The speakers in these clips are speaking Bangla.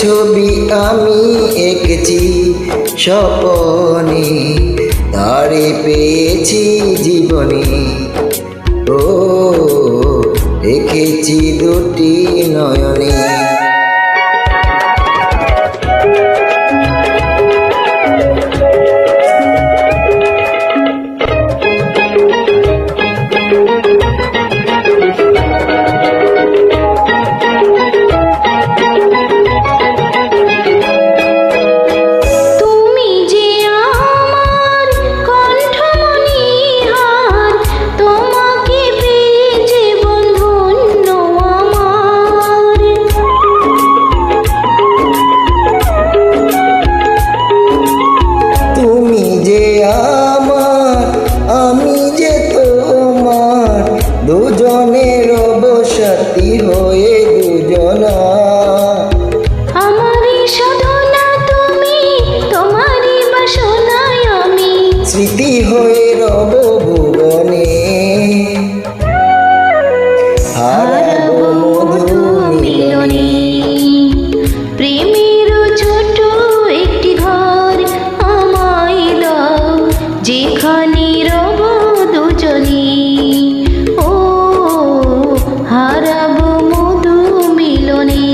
ছবি আমি এঁকেছি স্বপনে, তারে পেয়েছি জীবনে। ও রেখেছি দুটি নয়নে। দুজনের অবসাথী হয়ে দুজনা, আমারই সাধনা তুমি, তোমারই বাসনায় আমি, স্মৃতি হয়ে রব ভুবনে। হারাবো মধু মিলনে। প্রেমের ছোট একটি ঘর আমায় দাও, যেখানে রব দুজনে। হারাবো মধু মিলনে।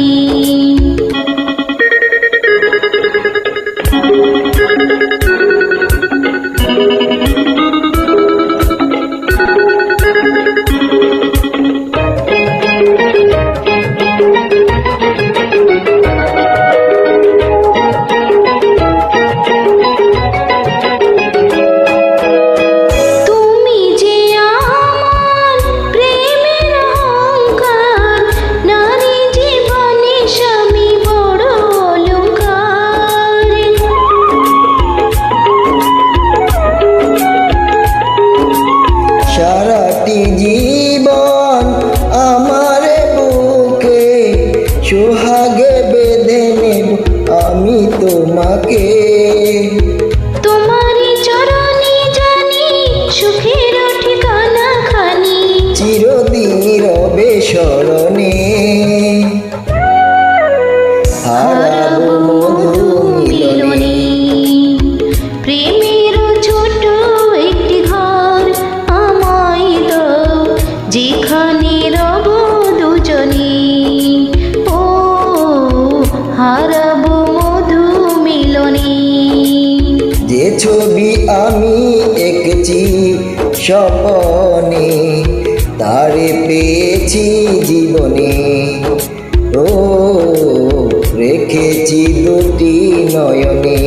সারাটি জীবন আমার বুকে সোহাগে বেঁধে নেব আমি তোমাকে। তোমারই চরণে জানি সুখের ঠিকানা খানি, চিরদিন রবে স্মরণে। হারাবো মধু মিলনে। প্রেমের ছোট একটি ঘর আমায় দাও, যেখানে রব দুজনে। ও হারাবো মধু মিলনে। যে ছবি আমি এঁকেছি স্বপনে, তারে পেয়েছি জীবনে। ও রেখেছি দুটি নয়নে।